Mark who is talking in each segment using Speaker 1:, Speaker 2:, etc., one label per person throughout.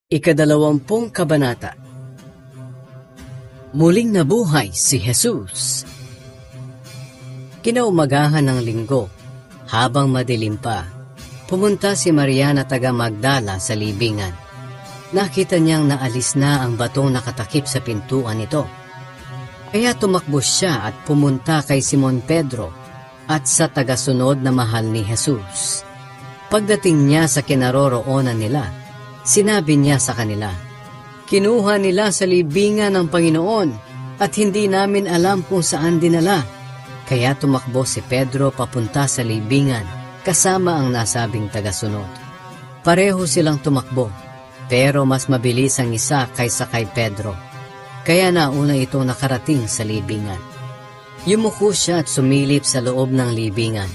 Speaker 1: Ikadalawampung kabanata. Muling nabuhay si Jesus. Kinaumagahan ng linggo, habang madilim pa, pumunta si Maria na taga Magdala sa libingan. Nakita niyang naalis na ang batong nakatakip sa pintuan nito. Kaya tumakbo siya at pumunta kay Simon Pedro at sa tagasunod na mahal ni Jesus. Pagdating niya sa kinaroroonan nila, sinabi niya sa kanila, "Kinuha nila sa libingan ng Panginoon at hindi namin alam kung saan dinala." Kaya tumakbo si Pedro papunta sa libingan kasama ang nasabing tagasunod. Pareho silang tumakbo, pero mas mabilis ang isa kaysa kay Pedro. Kaya nauna itong nakarating sa libingan. Yumuko siya at sumilip sa loob ng libingan.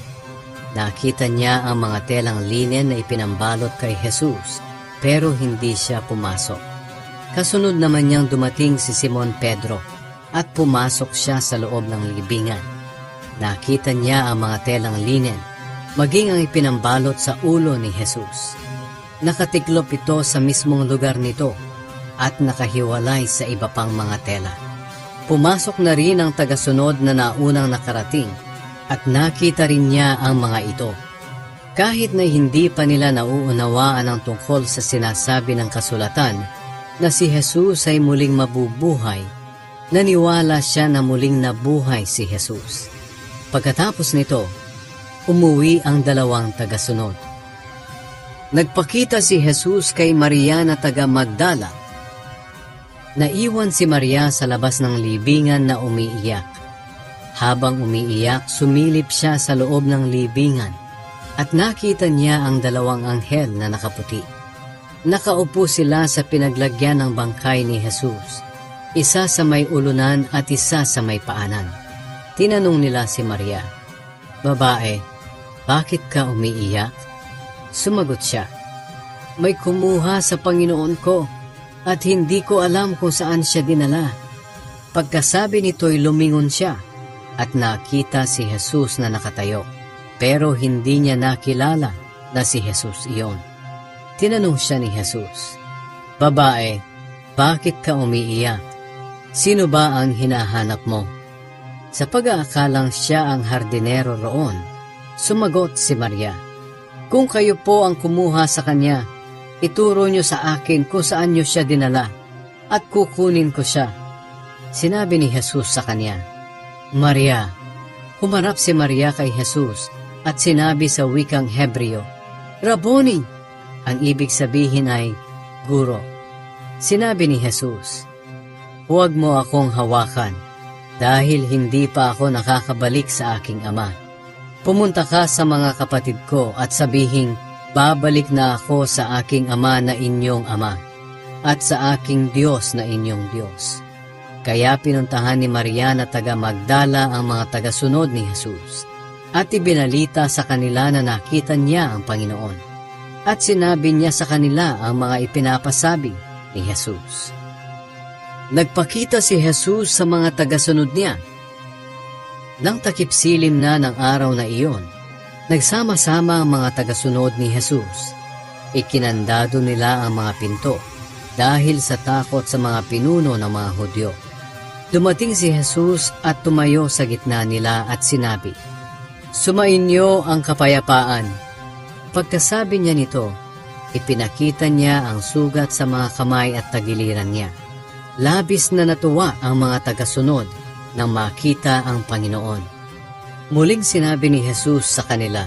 Speaker 1: Nakita niya ang mga telang linen na ipinambalot kay Jesus, pero hindi siya pumasok. Kasunod naman niyang dumating si Simon Pedro at pumasok siya sa loob ng libingan. Nakita niya ang mga telang linen, maging ang ipinambalot sa ulo ni Jesus. Nakatiklop ito sa mismong lugar nito at nakahiwalay sa iba pang mga tela. Pumasok na rin ang tagasunod na naunang nakarating at nakita rin niya ang mga ito. Kahit na hindi pa nila nauunawaan ang tungkol sa sinasabi ng kasulatan na si Jesus ay muling mabubuhay, naniwala siya na muling nabuhay si Jesus. Pagkatapos nito, umuwi ang dalawang tagasunod. Nagpakita si Jesus kay Maria na taga Magdala. Naiwan si Maria sa labas ng libingan na umiiyak. Habang umiiyak, sumilip siya sa loob ng libingan at nakita niya ang dalawang anghel na nakaputi. Nakaupo sila sa pinaglagyan ng bangkay ni Jesus, isa sa may ulunan at isa sa may paanan. Tinanong nila si Maria, "Babae, bakit ka umiiyak?" Sumagot siya, "May kumuha sa Panginoon ko at hindi ko alam kung saan siya dinala." Pagkasabi nito'y lumingon siya at nakita si Jesus na nakatayo, pero hindi niya nakilala na si Jesus iyon. Tinanong siya ni Jesus, "Babae, bakit ka umiiyak? Sino ba ang hinahanap mo?" Sa pag-aakalang siya ang hardinero roon, sumagot si Maria, "Kung kayo po ang kumuha sa kanya, ituro niyo sa akin kung saan niyo siya dinala at kukunin ko siya." Sinabi ni Jesus sa kanya, "Maria." Humarap si Maria kay Jesus at sinabi sa wikang Hebreo, "Rabboni." Ang ibig sabihin ay, "Guro." Sinabi ni Jesus, "Huwag mo akong hawakan, dahil hindi pa ako nakakabalik sa aking ama. Pumunta ka sa mga kapatid ko at sabihing, babalik na ako sa aking ama na inyong ama, at sa aking Diyos na inyong Diyos." Kaya pinuntahan ni Maria na taga Magdala ang mga tagasunod ni Jesus at ibinalita sa kanila na nakita niya ang Panginoon. At sinabi niya sa kanila ang mga ipinapasabi ni Jesus. Nagpakita si Jesus sa mga tagasunod niya. Nang takip-silim na ng araw na iyon, nagsama-sama ang mga tagasunod ni Jesus. Ikinandado nila ang mga pinto dahil sa takot sa mga pinuno ng mga Hudyo. Dumating si Jesus at tumayo sa gitna nila at sinabi, "Sumainyo ang kapayapaan." Pagkasabi niya nito, ipinakita niya ang sugat sa mga kamay at tagiliran niya. Labis na natuwa ang mga tagasunod nang makita ang Panginoon. Muling sinabi ni Jesus sa kanila,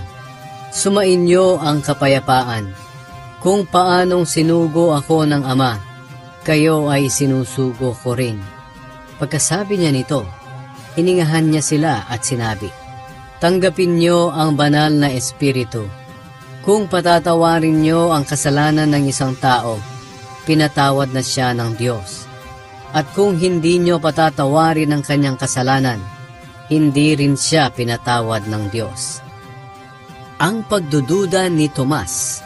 Speaker 1: "Sumainyo ang kapayapaan. Kung paanong sinugo ako ng Ama, kayo ay sinusugo ko rin." Pagkasabi niya nito, hiningahan niya sila at sinabi, "Tanggapin niyo ang banal na Espiritu. Kung patatawarin niyo ang kasalanan ng isang tao, pinatawad na siya ng Diyos. At kung hindi niyo patatawarin ang kanyang kasalanan, hindi rin siya pinatawad ng Diyos." Ang pagdududa ni Tomas.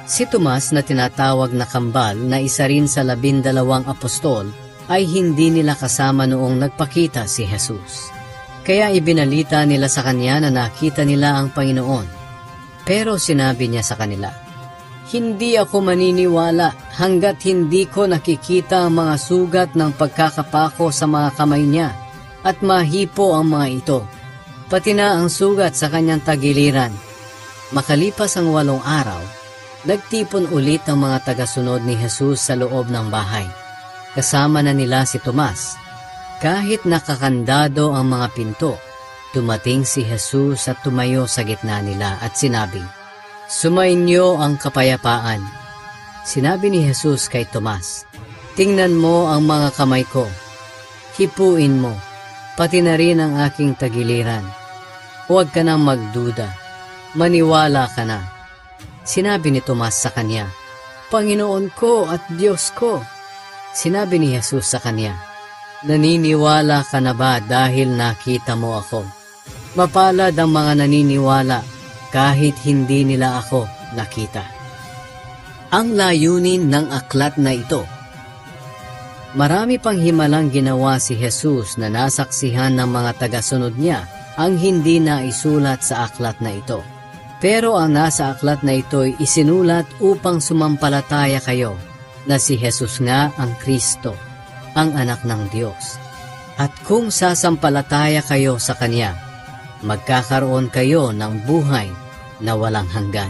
Speaker 1: Si Tomas na tinatawag na kambal na isa rin sa 12 apostol ay hindi nila kasama noong nagpakita si Jesus. Kaya ibinalita nila sa kanya na nakita nila ang Panginoon. Pero sinabi niya sa kanila, Hindi ako maniniwala hanggat hindi ko nakikita ang mga sugat ng pagkakapako sa mga kamay niya at mahipo ang mga ito, pati na ang sugat sa kanyang tagiliran. Makalipas ang 8 araw, nagtipon ulit ang mga tagasunod ni Jesus sa loob ng bahay. Kasama na nila si Tomas. Kahit nakakandado ang mga pinto, dumating si Jesus at tumayo sa gitna nila at sinabi, "Sumainyo ang kapayapaan." Sinabi ni Jesus kay Tomas, "Tingnan mo ang mga kamay ko. Hipuin mo, pati na rin ang aking tagiliran. Huwag ka nang magduda. Maniwala ka na." Sinabi ni Tomas sa kanya, "Panginoon ko at Diyos ko." Sinabi ni Jesus sa kanya, "Naniniwala ka na ba dahil nakita mo ako? Mapalad ang mga naniniwala kahit hindi nila ako nakita." Ang layunin ng aklat na ito. Marami pang himalang ginawa si Jesus na nasaksihan ng mga tagasunod niya ang hindi naisulat sa aklat na ito. Pero ang nasa aklat na ito ay isinulat upang sumampalataya kayo na si Jesus nga ang Kristo, ang anak ng Diyos. At kung sasampalataya kayo sa Kanya, magkakaroon kayo ng buhay na walang hanggan.